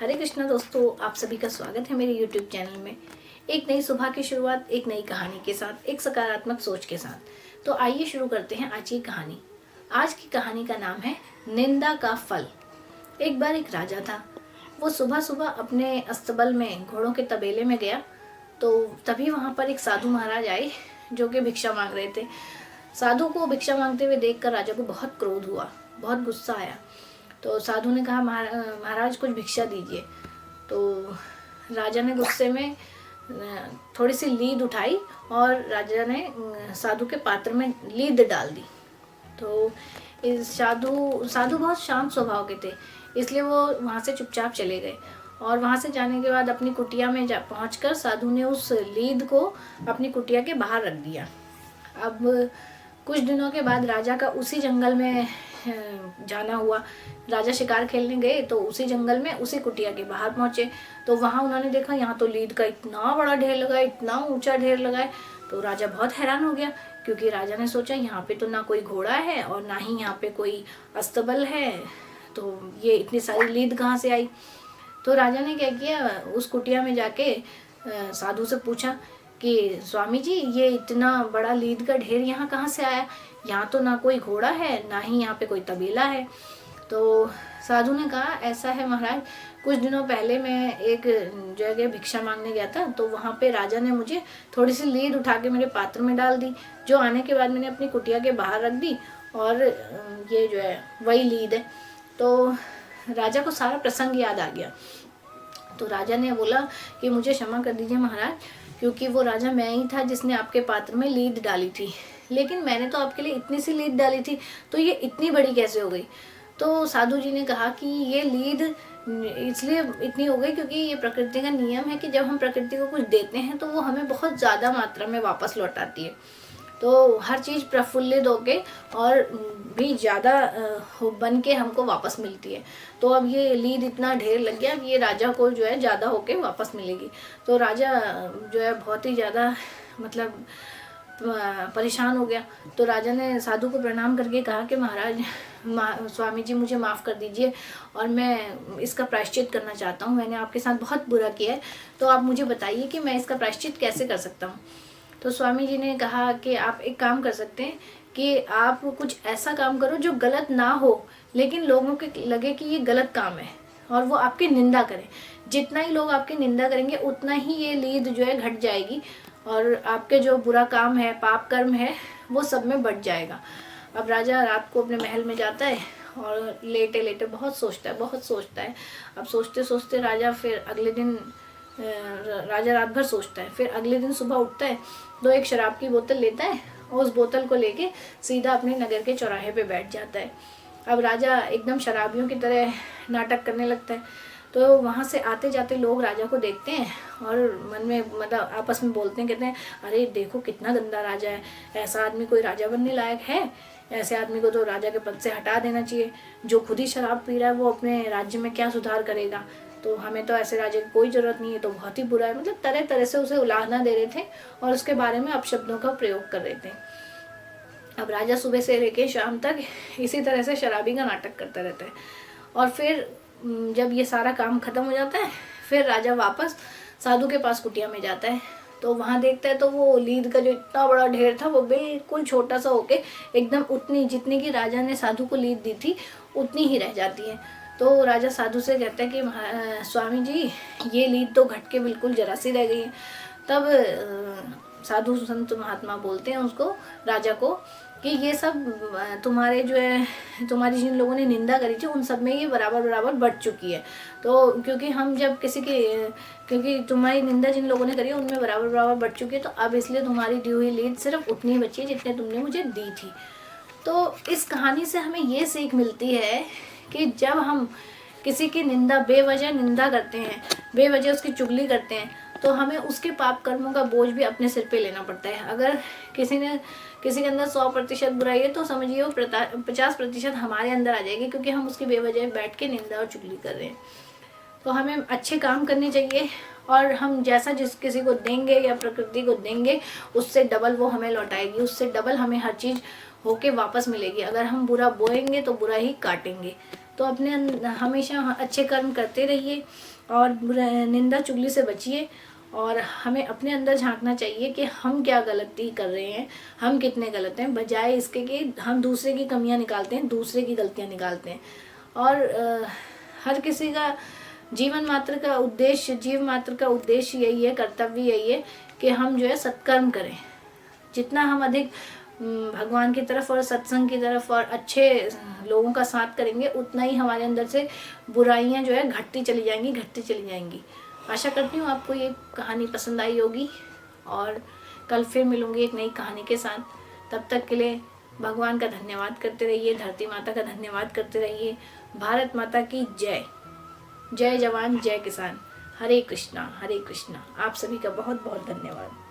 हरे कृष्णा दोस्तों, आप सभी का स्वागत है मेरे YouTube चैनल में। एक नई सुबह की शुरुआत एक नई कहानी के साथ, एक सकारात्मक सोच के साथ। तो आइए शुरू करते हैं आज की कहानी। आज की कहानी का नाम है निंदा का फल। एक बार एक राजा था। वो सुबह सुबह अपने अस्तबल में घोड़ों के तबेले में गया तो तभी वहाँ पर एक साधु महाराज आए जो कि भिक्षा मांग रहे थे। साधु को भिक्षा मांगते हुए देखकर राजा को बहुत क्रोध हुआ, बहुत गुस्सा आया। तो साधु ने कहा, महाराज कुछ भिक्षा दीजिए। तो राजा ने गुस्से में थोड़ी सी लीद उठाई और राजा ने साधु के पात्र में लीद डाल दी। तो इस साधु बहुत शांत स्वभाव के थे, इसलिए वो वहाँ से चुपचाप चले गए। और वहाँ से जाने के बाद अपनी कुटिया में पहुँचकर साधु ने उस लीद को अपनी कुटिया के बाहर रख दिया। अब कुछ दिनों के बाद राजा का उसी जंगल में जाना हुआ। राजा शिकार खेलने गए तो उसी जंगल में उसी कुटिया के बाहर पहुंचे तो वहां उन्होंने देखा यहाँ तो लीद का इतना बड़ा ढेर लगा है, इतना ऊंचा ढेर लगा है। तो राजा बहुत हैरान हो गया, क्योंकि राजा ने सोचा यहाँ पे तो ना कोई घोड़ा है और ना ही यहाँ पे कोई अस्तबल है, तो ये इतनी सारी लीद कहाँ से आई। तो राजा ने क्या किया, उस कुटिया में जाके साधु से पूछा कि स्वामी जी, ये इतना बड़ा लीद का ढेर यहाँ कहाँ से आया? यहाँ तो ना कोई घोड़ा है, ना ही यहाँ पे कोई तबेला है। तो साधु ने कहा, ऐसा है महाराज, कुछ दिनों पहले मैं एक जगह भिक्षा मांगने गया था तो वहाँ पे राजा ने मुझे थोड़ी सी लीद उठा के मेरे पात्र में डाल दी, जो आने के बाद मैंने अपनी कुटिया के बाहर रख दी और ये जो है वही लीद है। तो राजा को सारा प्रसंग याद आ गया। तो राजा ने बोला कि मुझे क्षमा कर दीजिए महाराज, क्योंकि वो राजा मैं ही था जिसने आपके पात्र में लीद डाली थी, लेकिन मैंने तो आपके लिए इतनी सी लीद डाली थी, तो ये इतनी बड़ी कैसे हो गई? तो साधु जी ने कहा कि ये लीद इसलिए इतनी हो गई क्योंकि ये प्रकृति का नियम है कि जब हम प्रकृति को कुछ देते हैं तो वो हमें बहुत ज़्यादा मात्रा में वापस लौटाती है। तो हर चीज़ प्रफुल्लित होके और भी ज़्यादा बन के हमको वापस मिलती है। तो अब ये लीद इतना ढेर लग गया, अब ये राजा को जो है ज़्यादा होके वापस मिलेगी। तो राजा जो है बहुत ही ज़्यादा मतलब परेशान हो गया। तो राजा ने साधु को प्रणाम करके कहा कि महाराज, स्वामी जी मुझे माफ़ कर दीजिए और मैं इसका प्रायश्चित करना चाहता हूँ। मैंने आपके साथ बहुत बुरा किया है, तो आप मुझे बताइए कि मैं इसका प्रायश्चित कैसे कर सकता हूँ। तो स्वामी जी ने कहा कि आप एक काम कर सकते हैं कि आप कुछ ऐसा काम करो जो गलत ना हो, लेकिन लोगों के लगे कि ये गलत काम है और वो आपकी निंदा करें। जितना ही लोग आपकी निंदा करेंगे उतना ही ये लीद जो है घट जाएगी और आपके जो बुरा काम है, पाप कर्म है, वो सब में बढ़ जाएगा। अब राजा रात को अपने महल में जाता है और लेटे लेटे बहुत सोचता है। अब सोचते सोचते राजा फिर अगले दिन राजा रात भर सोचता है। फिर अगले दिन सुबह उठता है तो एक शराब की बोतल लेता है और उस बोतल को लेके सीधा अपने नगर के चौराहे पे बैठ जाता है। अब राजा एकदम शराबियों की तरह नाटक करने लगता है। तो वहाँ से आते जाते लोग राजा को देखते हैं और मन में मतलब आपस में बोलते हैं, कहते हैं, अरे देखो कितना गंदा राजा है, ऐसा आदमी कोई राजा बनने लायक है? ऐसे आदमी को तो राजा के पद से हटा देना चाहिए। जो खुद ही शराब पी रहा है वो अपने राज्य में क्या सुधार करेगा? तो हमें तो ऐसे राजा की कोई ज़रूरत नहीं है, तो बहुत ही बुरा है। मतलब तरह तरह से उसे उलाहना दे रहे थे और उसके बारे में अपशब्दों का प्रयोग कर रहे थे। अब राजा सुबह से लेकर शाम तक इसी तरह से शराबी का नाटक करता रहता है। और फिर जब ये सारा काम ख़त्म हो जाता है, फिर राजा वापस साधु के पास कुटिया में जाता है। तो वहाँ देखता है तो वो लीद का जो इतना बड़ा ढेर था वो बिल्कुल छोटा सा होके एकदम उतनी जितनी की राजा ने साधु को लीद दी थी उतनी ही रह जाती है। तो राजा साधु से कहता है कि स्वामी जी, ये लीद तो घट के बिल्कुल जरा सी रह गई है। तब साधु संत महात्मा बोलते हैं उसको, राजा को, कि ये सब तुम्हारे जो है, तुम्हारी जिन लोगों ने निंदा करी थी उन सब में ये बराबर बराबर बढ़ चुकी है। तो क्योंकि हम जब क्योंकि तुम्हारी निंदा जिन लोगों ने करी है उनमें बराबर बराबर बढ़ चुकी है, तो अब इसलिए तुम्हारी दी हुई लीद सिर्फ उतनी बची है जितने तुमने मुझे दी थी। तो इस कहानी से हमें ये सीख मिलती है कि जब हम किसी की निंदा, बेवजह निंदा करते हैं, बेवजह उसकी चुगली करते हैं, तो हमें उसके पाप कर्मों का बोझ भी अपने सिर पे लेना पड़ता है। अगर किसी के अंदर 100% बुराई है तो समझिए वो 50% हमारे अंदर आ जाएगी, क्योंकि हम उसकी बेवजह बैठ के निंदा और चुगली कर रहे हैं। तो हमें अच्छे काम करने चाहिए और हम जैसा जिस किसी को देंगे या प्रकृति को देंगे उससे डबल वो हमें लौटाएगी, उससे डबल हमें हर चीज़ होके वापस मिलेगी। अगर हम बुरा बोएंगे तो बुरा ही काटेंगे। तो अपने हमेशा अच्छे कर्म करते रहिए और निंदा चुगली से बचिए। और हमें अपने अंदर झांकना चाहिए कि हम क्या गलती कर रहे हैं, हम कितने गलत हैं, बजाय इसके कि हम दूसरे की कमियां निकालते हैं, दूसरे की गलतियां निकालते हैं। और हर किसी का जीव मात्र का उद्देश्य यही है, कर्तव्य यही है कि हम जो है सत्कर्म करें। जितना हम अधिक भगवान की तरफ और सत्संग की तरफ और अच्छे लोगों का साथ करेंगे, उतना ही हमारे अंदर से बुराइयां जो है घटती चली जाएंगी। आशा करती हूँ आपको ये कहानी पसंद आई होगी और कल फिर मिलूंगी एक नई कहानी के साथ। तब तक के लिए भगवान का धन्यवाद करते रहिए, धरती माता का धन्यवाद करते रहिए। भारत माता की जय। जय जवान जय किसान। हरे कृष्णा। आप सभी का बहुत बहुत धन्यवाद।